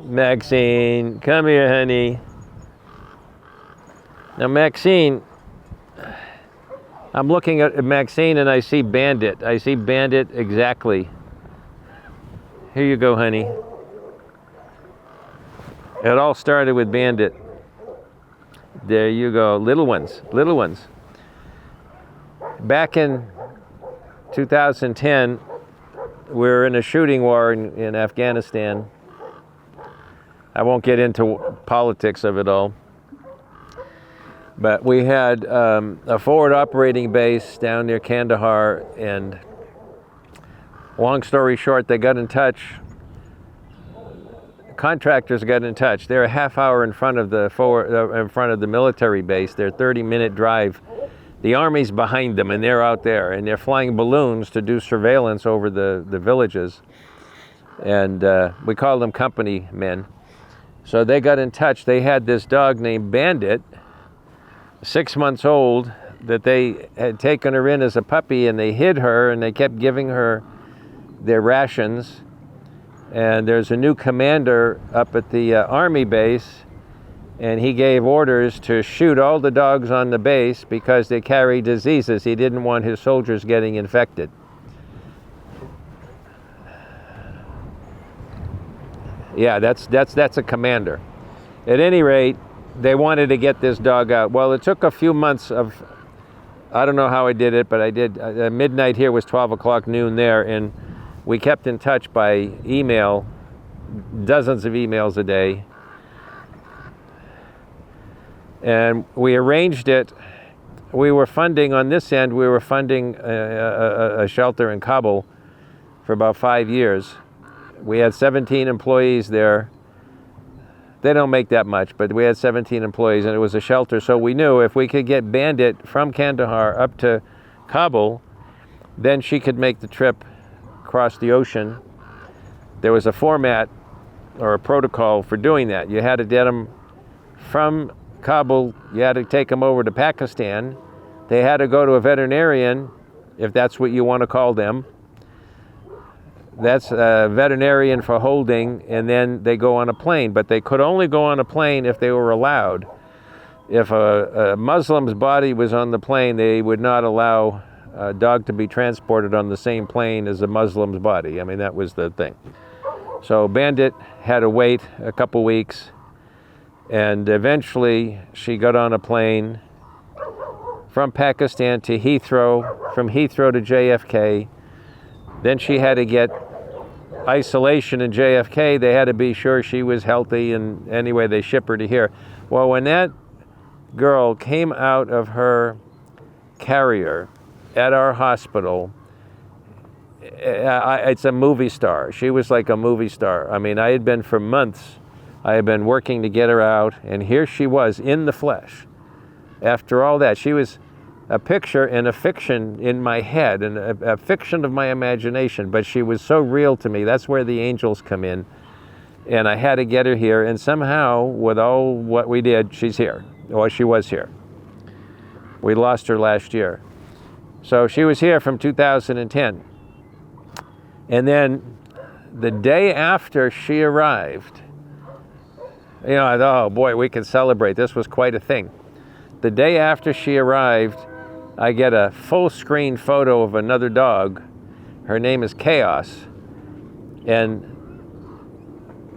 Maxine, come here, honey. Now, Maxine, I'm looking at Maxine and I see Bandit. I see Bandit exactly. Here you go, honey. It all started with Bandit. There you go, little ones, little ones. Back in 2010, we were in a shooting war in Afghanistan. I won't get into politics of it all. But we had a forward operating base down near Kandahar, and long story short, they got in touch. Contractors got in touch. They're a half hour in front of the military base. They're 30-minute drive. The Army's behind them, and they're out there, and they're flying balloons to do surveillance over the villages. And we call them company men. So they got in touch. They had this dog named Bandit, 6 months old, that they had taken her in as a puppy, and they hid her, and they kept giving her their rations. And there's a new commander up at the Army base, and he gave orders to shoot all the dogs on the base because they carry diseases. He didn't want his soldiers getting infected. Yeah, that's a commander. At any rate, they wanted to get this dog out. Well, it took a few months of, I don't know how I did it, but I did. Midnight here was 12 o'clock noon there, and we kept in touch by email, dozens of emails a day. And we arranged it. We were funding, on this end, we were funding a shelter in Kabul for about 5 years. We had 17 employees there. They don't make that much, but we had 17 employees, and it was a shelter. So we knew if we could get Bandit from Kandahar up to Kabul, then she could make the trip across the ocean. There was a format or a protocol for doing that. You had to get them from Kabul, you had to take them over to Pakistan. They had to go to a veterinarian, if that's what you want to call them. That's a veterinarian for holding, and then they go on a plane. But they could only go on a plane if they were allowed. If a Muslim's body was on the plane, they would not allow a dog to be transported on the same plane as a Muslim's body. I mean, that was the thing. So Bandit had to wait a couple weeks, and eventually she got on a plane from Pakistan to Heathrow, from Heathrow to JFK. Then she had to get isolation in JFK. They had to be sure she was healthy, and anyway, they ship her to here. Well, when that girl came out of her carrier at our hospital, it's a movie star. She was like a movie star. I mean, I had been for months, I had been working to get her out, and here she was in the flesh. After all that, she was a picture and a fiction in my head, and a fiction of my imagination, but she was so real to me. That's where the angels come in. And I had to get her here, and somehow, with all what we did, she's here, or she was here. We lost her last year. So she was here from 2010. And then the day after she arrived, you know, I thought, oh boy, we can celebrate. This was quite a thing. The day after she arrived, I get a full screen photo of another dog. Her name is Chaos. And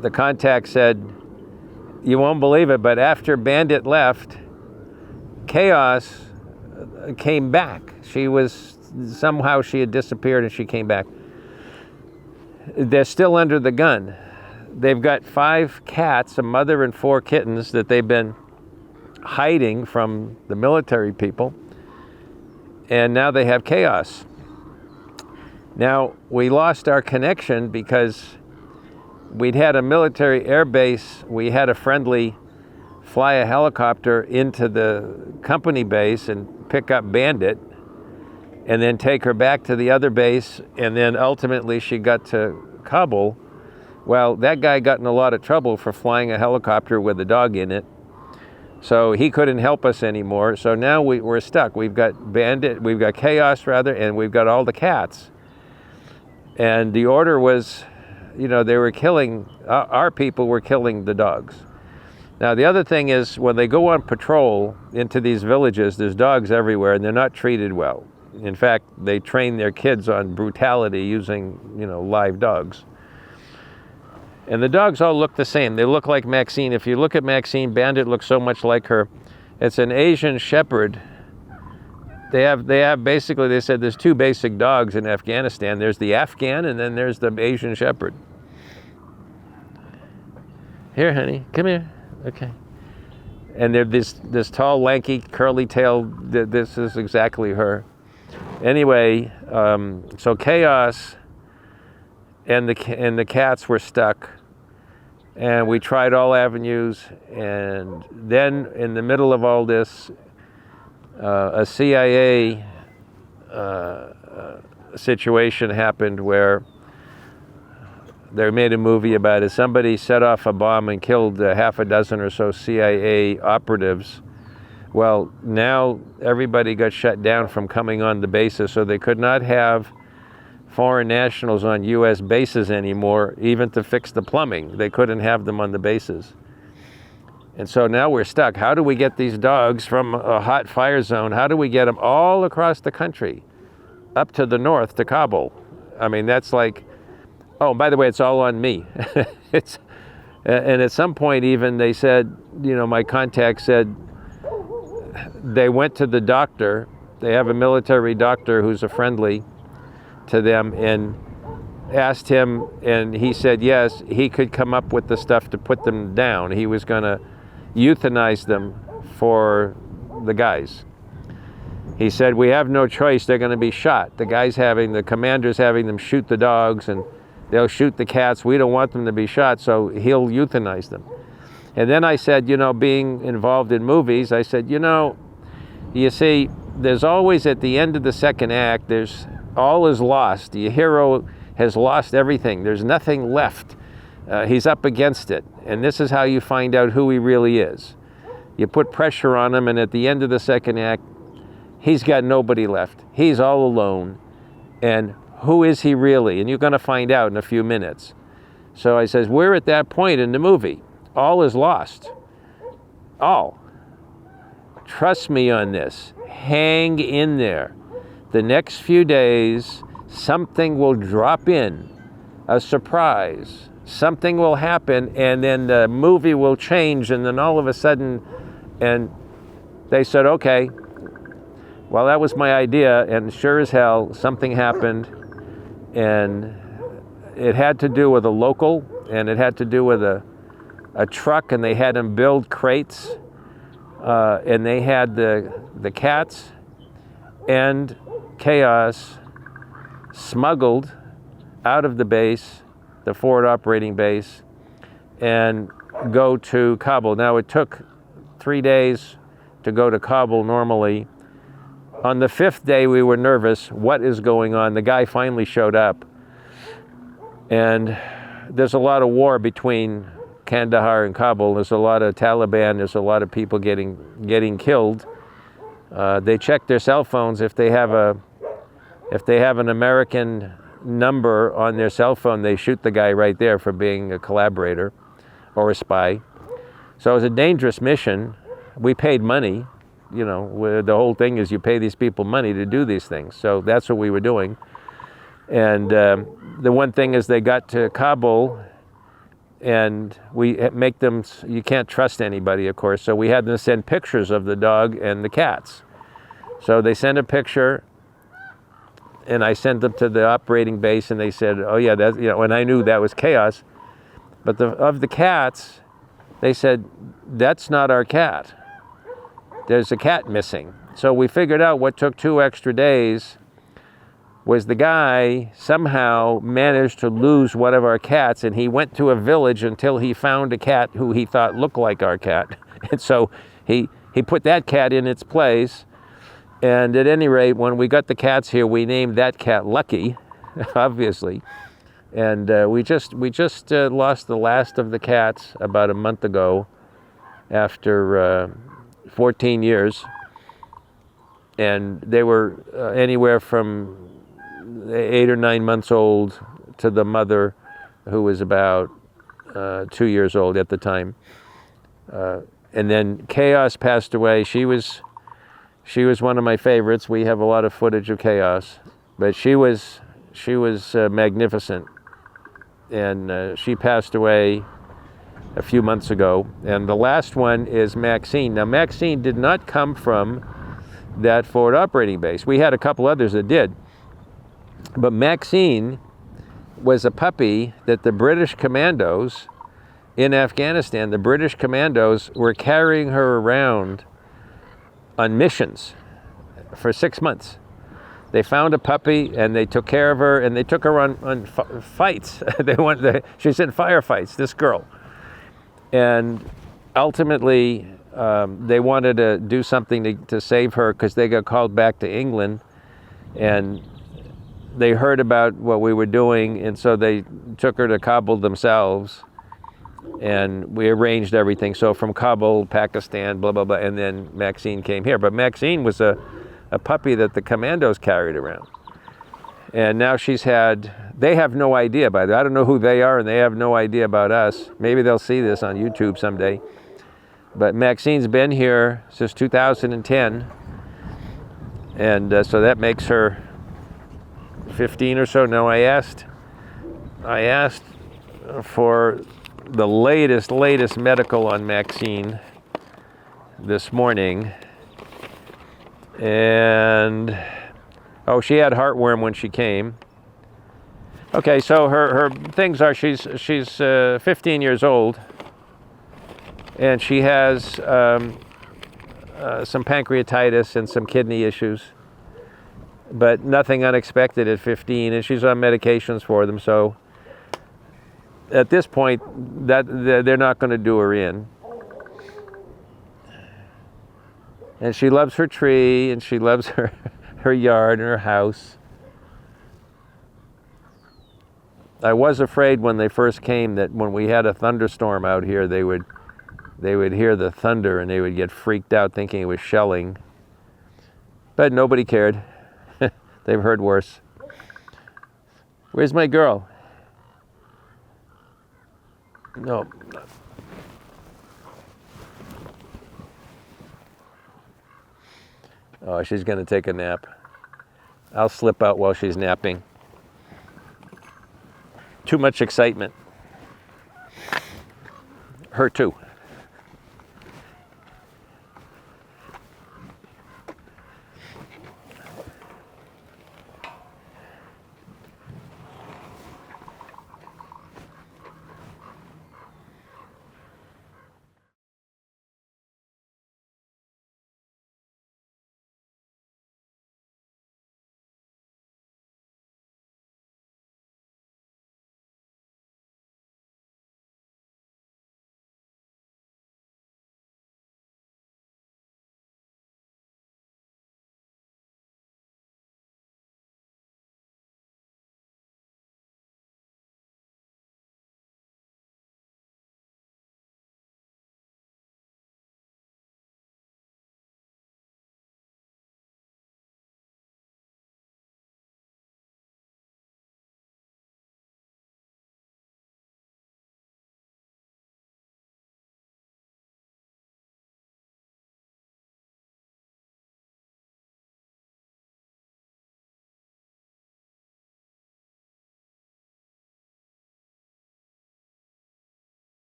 the contact said, you won't believe it, but after Bandit left, Chaos came back. Somehow she had disappeared and she came back. They're still under the gun. They've got 5 cats, a mother and 4 kittens that they've been hiding from the military people. And now they have Chaos. Now, we lost our connection because we'd had a military air base. We had a friendly fly a helicopter into the company base and pick up Bandit and then take her back to the other base, and then ultimately she got to Kabul. Well, that guy got in a lot of trouble for flying a helicopter with a dog in it. So he couldn't help us anymore. So now we're stuck. We've got Bandit, we've got Chaos rather, and we've got all the cats. And the order was, you know, they were killing, our people were killing the dogs. Now, the other thing is, when they go on patrol into these villages, there's dogs everywhere, and they're not treated well. In fact, they train their kids on brutality using, you know, live dogs. And the dogs all look the same. They look like Maxine. If you look at Maxine, Bandit looks so much like her. It's an Asian Shepherd. They have basically, they said there's two basic dogs in Afghanistan. There's the Afghan, and then there's the Asian Shepherd. Here, honey, come here. Okay. And they're this tall, lanky, curly tail. This is exactly her. Anyway, so chaos, and the cats were stuck, and we tried all avenues. And then in the middle of all this, a CIA situation happened where they made a movie about it. Somebody set off a bomb and killed half a dozen or so CIA operatives. Well, now everybody got shut down from coming on the bases, so they could not have foreign nationals on U.S. bases anymore, even to fix the plumbing. They couldn't have them on the bases. And so now we're stuck. How do we get these dogs from a hot fire zone? How do we get them all across the country, up to the north, to Kabul? I mean, that's like, oh, by the way, it's all on me. And at some point even they said, you know, my contact said, they went to the doctor. They have a military doctor who's a friendly to them, and asked him, and he said yes, he could come up with the stuff to put them down. He was going to euthanize them for the guys. He said, we have no choice, they're going to be shot. The commander's having them shoot the dogs, and they'll shoot the cats. We don't want them to be shot, so he'll euthanize them. And then I said, you know, being involved in movies, I said, you know, you see, there's always at the end of the second act, there's all is lost. The hero has lost everything. There's nothing left. He's up against it. And this is how you find out who he really is. You put pressure on him, and at the end of the second act, he's got nobody left. He's all alone. And who is he really? And you're going to find out in a few minutes. So I says, we're at that point in the movie. All is lost. All. Trust me on this. Hang in there. The next few days, something will drop in, a surprise. Something will happen, and then the movie will change, and then all of a sudden, and they said, okay. Well, that was my idea, and sure as hell, something happened, and it had to do with a local, and it had to do with a truck, and they had them build crates, and they had the cats and chaos smuggled out of the base, the forward operating base, and go to Kabul. Now, it took 3 days to go to Kabul normally. On the 5th day, we were nervous. What is going on? The guy finally showed up. And there's a lot of war between Kandahar and Kabul. There's a lot of Taliban. There's a lot of people getting killed. They check their cell phones. If they have an American number on their cell phone, they shoot the guy right there for being a collaborator or a spy. So it was a dangerous mission. We paid money. You know, the whole thing is you pay these people money to do these things. So that's what we were doing. And the one thing is they got to Kabul, and we make them, you can't trust anybody, of course, so we had them send pictures of the dog and the cats. So they sent a picture, and I sent them to the operating base, and they said, oh yeah, that's, you know, and I knew that was chaos. But of the cats, they said, that's not our cat. There's a cat missing. So we figured out what took 2 extra days was the guy somehow managed to lose one of our cats, and he went to a village until he found a cat who he thought looked like our cat. And so he put that cat in its place. And at any rate, when we got the cats here, we named that cat Lucky, obviously. And we just lost the last of the cats about a month ago after 14 years. And they were anywhere from 8 or 9 months old to the mother who was about 2 years old at the time. And then Chaos passed away. She was one of my favorites. We have a lot of footage of Chaos, but she was magnificent, and she passed away a few months ago. And the last one is Maxine. Now, Maxine did not come from that forward operating base. We had a couple others that did, but Maxine was a puppy that the British commandos in Afghanistan, the British commandos were carrying her around on missions for 6 months. They found a puppy and they took care of her, and they took her on fights. She's in firefights, this girl. And ultimately, they wanted to do something to save her because they got called back to England, and they heard about what we were doing, and so they took her to Kabul themselves, and we arranged everything. So from Kabul, Pakistan, blah, blah, blah, and then Maxine came here. But Maxine was a puppy that the commandos carried around. And now they have no idea, by the way. I don't know who they are, and they have no idea about us. Maybe they'll see this on YouTube someday. But Maxine's been here since 2010, and so that makes her 15 or so. Now, I asked for the latest medical on Maxine this morning, and she had heartworm when she came. Okay, so her things are she's 15 years old, and she has some pancreatitis and some kidney issues, but nothing unexpected at 15, and she's on medications for them. So at this point, that they're not going to do her in. And she loves her tree, and she loves her yard and her house. I was afraid when they first came that when we had a thunderstorm out here, they would hear the thunder and they would get freaked out thinking it was shelling. But nobody cared. They've heard worse. Where's my girl? No. Oh, she's going to take a nap. I'll slip out while she's napping. Too much excitement. Her too.